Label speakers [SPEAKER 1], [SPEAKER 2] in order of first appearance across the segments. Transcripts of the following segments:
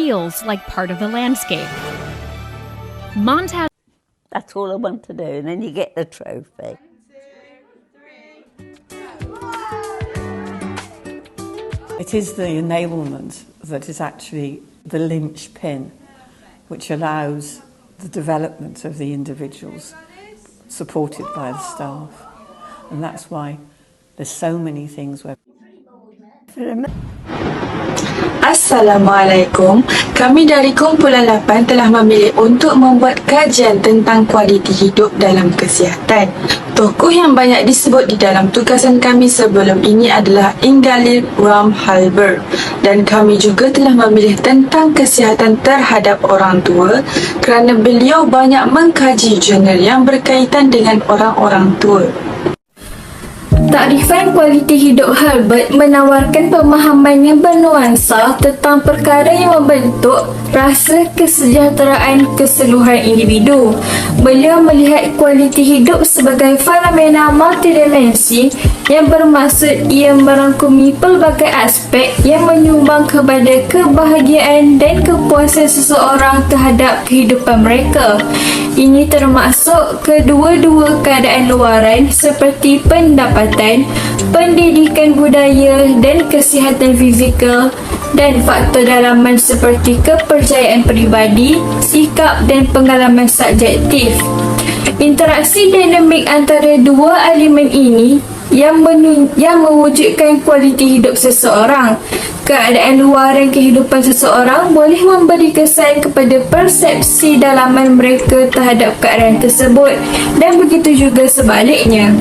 [SPEAKER 1] feels like part of the landscape. Montaz.
[SPEAKER 2] That's all I want to do, and then you get the trophy.
[SPEAKER 3] It is the enablement that is actually the linchpin which allows the development of the individuals supported by the staff. And that's why there's so many things where...
[SPEAKER 4] Assalamualaikum. Kami dari Kumpulan 8 telah memilih untuk membuat kajian tentang kualiti hidup dalam kesihatan. Tokoh yang banyak disebut di dalam tugasan kami sebelum ini adalah Ingalill Ramhalberg, dan kami juga telah memilih tentang kesihatan terhadap orang tua kerana beliau banyak mengkaji jurnal yang berkaitan dengan orang-orang tua. Takrifan kualiti hidup Halbert menawarkan pemahaman yang bernuansa tentang perkara yang membentuk rasa kesejahteraan keseluruhan individu. Beliau melihat kualiti hidup sebagai fenomena multidimensi yang bermaksud ia merangkumi pelbagai aspek yang menyumbang kepada kebahagiaan dan kepuasan seseorang terhadap kehidupan mereka. Ini termasuk kedua-dua keadaan luaran seperti pendapatan, pendidikan budaya dan kesihatan fizikal, dan faktor dalaman seperti kepercayaan peribadi, sikap dan pengalaman subjektif. Interaksi dinamik antara dua elemen ini yang mewujudkan kualiti hidup seseorang. Keadaan luaran kehidupan seseorang boleh memberi kesan kepada persepsi dalaman mereka terhadap keadaan tersebut, dan begitu juga sebaliknya.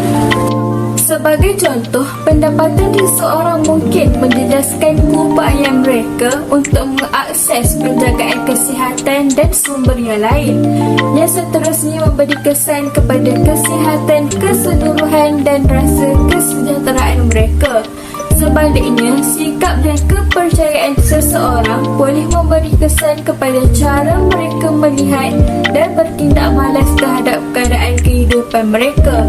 [SPEAKER 4] Sebagai contoh, pendapatan seseorang mungkin menjejaskan keupayaan mereka untuk mengakses penjagaan kesihatan dan sumber yang lain, yang seterusnya memberi kesan kepada kesihatan keseluruhan dan rasa kesejahteraan mereka. Sebaliknya, sikap dan kepercayaan seseorang boleh memberi kesan kepada cara mereka melihat dan bertindak malas terhadap keadaan kehidupan mereka,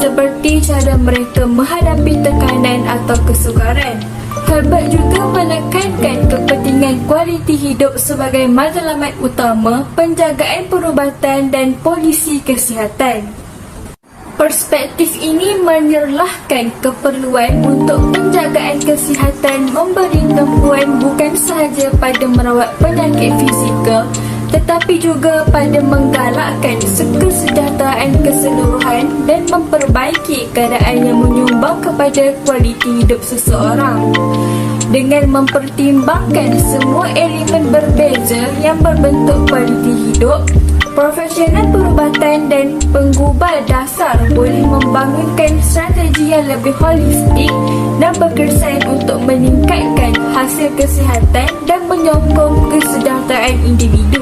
[SPEAKER 4] seperti cara mereka menghadapi tekanan atau kesukaran. Halbert juga menekankan kepentingan kualiti hidup sebagai matlamat utama penjagaan perubatan dan polisi kesihatan. Perspektif ini menyerlahkan keperluan untuk penjagaan kesihatan memberi tumpuan bukan sahaja pada merawat penyakit fizikal, tetapi juga pada menggalakkan kesejahteraan keseluruhan dan memperbaiki keadaan yang menyumbang kepada kualiti hidup seseorang. Dengan mempertimbangkan semua elemen berbeza yang berbentuk kualiti hidup, profesional perubatan dan penggubal dasar boleh membangunkan strategi yang lebih holistik dan berkesan untuk meningkatkan hasil kesihatan dan menyokong kesejahteraan individu.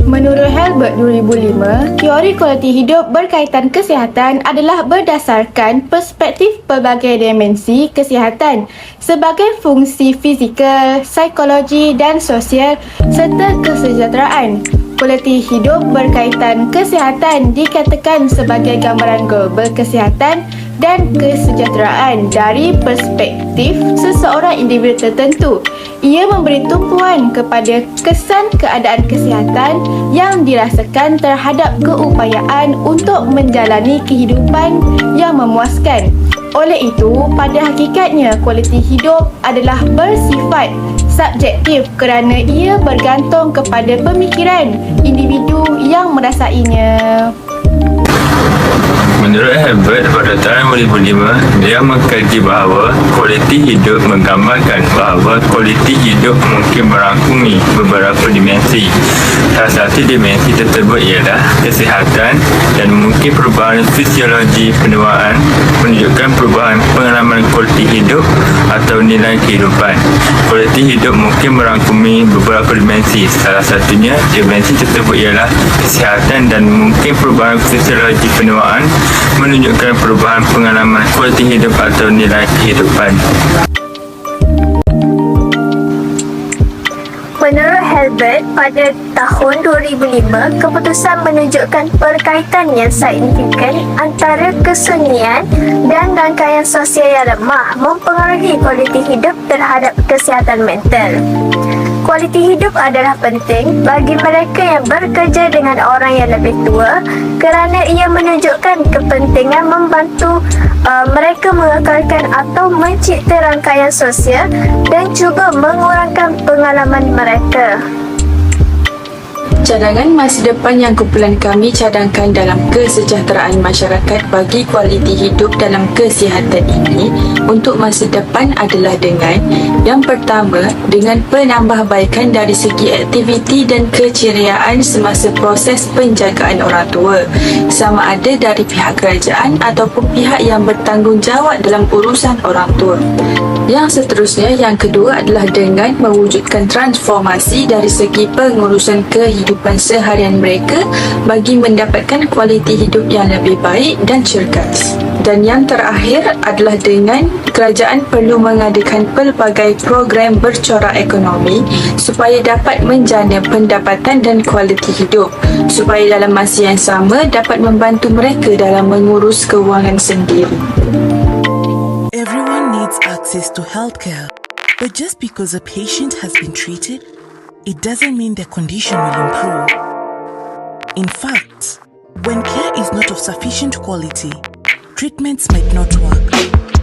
[SPEAKER 5] Menurut Halbert 2005, teori kualiti hidup berkaitan kesihatan adalah berdasarkan perspektif pelbagai dimensi kesihatan sebagai fungsi fizikal, psikologi dan sosial serta kesejahteraan. Kualiti hidup berkaitan kesihatan dikatakan sebagai gambaran global kesihatan dan kesejahteraan dari perspektif seseorang individu tertentu. Ia memberi tumpuan kepada kesan keadaan kesihatan yang dirasakan terhadap keupayaan untuk menjalani kehidupan yang memuaskan. Oleh itu, pada hakikatnya kualiti hidup adalah bersifat subjektif kerana ia bergantung kepada pemikiran individu yang merasainya.
[SPEAKER 6] Menurut Halbert, pada tahun 2005, dia mengkaji bahawa kualiti hidup menggambarkan bahawa kualiti hidup mungkin merangkumi beberapa dimensi. Salah satu dimensi tersebut ialah kesihatan, dan mungkin perubahan fisiologi penuaan menunjukkan perubahan pengalaman kualiti hidup atau nilai kehidupan. Kualiti hidup mungkin merangkumi beberapa dimensi. Salah satunya dimensi tersebut ialah kesihatan, dan mungkin perubahan fisiologi penuaan menunjukkan perubahan pengalaman kualiti hidup atau nilai kehidupan.
[SPEAKER 7] Menurut
[SPEAKER 4] Albert, pada tahun 2005, keputusan menunjukkan perkaitan yang signifikan antara kesunyian dan rangkaian sosial yang lemah mempengaruhi kualiti hidup terhadap kesihatan mental. Kualiti hidup adalah penting bagi mereka yang bekerja dengan orang yang lebih tua kerana ia menunjukkan kepentingan membantu mereka mengekalkan atau mencipta rangkaian sosial dan juga mengurangkan pengalaman mereka.
[SPEAKER 7] Cadangan masa depan yang kumpulan kami cadangkan dalam kesejahteraan masyarakat bagi kualiti hidup dalam kesihatan ini untuk masa depan adalah dengan yang pertama, dengan penambahbaikan dari segi aktiviti dan keceriaan semasa proses penjagaan orang tua, sama ada dari pihak kerajaan ataupun pihak yang bertanggungjawab dalam urusan orang tua. Yang seterusnya, yang kedua adalah dengan mewujudkan transformasi dari segi pengurusan kehidupan seharian mereka bagi mendapatkan kualiti hidup yang lebih baik dan cergas. Dan yang terakhir adalah dengan kerajaan perlu mengadakan pelbagai program bercorak ekonomi supaya dapat menjana pendapatan dan kualiti hidup, supaya dalam masa yang sama dapat membantu mereka dalam mengurus kewangan sendiri.
[SPEAKER 8] Everyone needs access to healthcare, but just because a patient has been treated, it doesn't mean their condition will improve. In fact, when care is not of sufficient quality, treatments might not work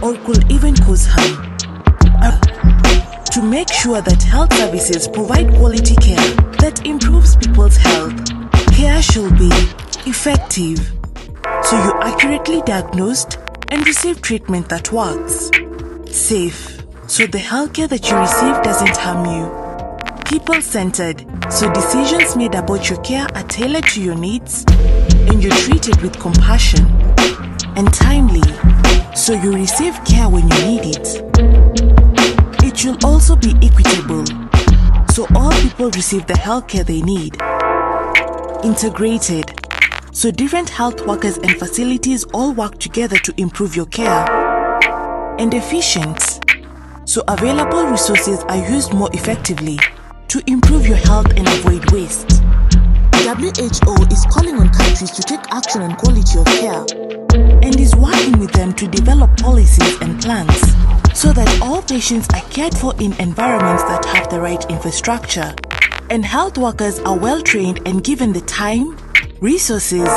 [SPEAKER 8] or could even cause harm. To make sure that health services provide quality care that improves people's health, care should be effective, so you're accurately diagnosed and receive treatment that works. Safe, so the healthcare that you receive doesn't harm you. People-centered, so decisions made about your care are tailored to your needs and you're treated with compassion. And timely, so you receive care when you need it. It should also be equitable, so all people receive the healthcare they need. Integrated, so different health workers and facilities all work together to improve your care. And efficient, so available resources are used more effectively to improve your health and avoid waste. WHO is calling on countries to take action on quality of care and is working with them to develop policies and plans so that all patients are cared for in environments that have the right infrastructure and health workers are well trained and given the time, resources,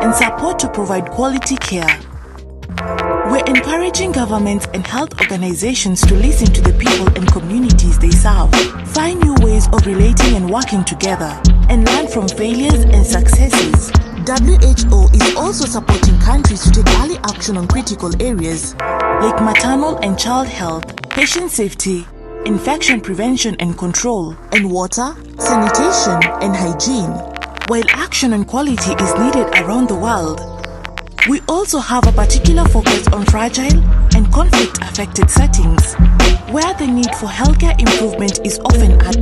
[SPEAKER 8] and support to provide quality care. We're encouraging governments and health organizations to listen to the people and communities they serve, find new ways of relating and working together, and learn from failures and successes. WHO is also supporting countries to take early action on critical areas like maternal and child health, patient safety, infection prevention and control, and water, sanitation, and hygiene. While action on quality is needed around the world, we also have a particular focus on fragile and conflict-affected settings, where the need for healthcare improvement is often at.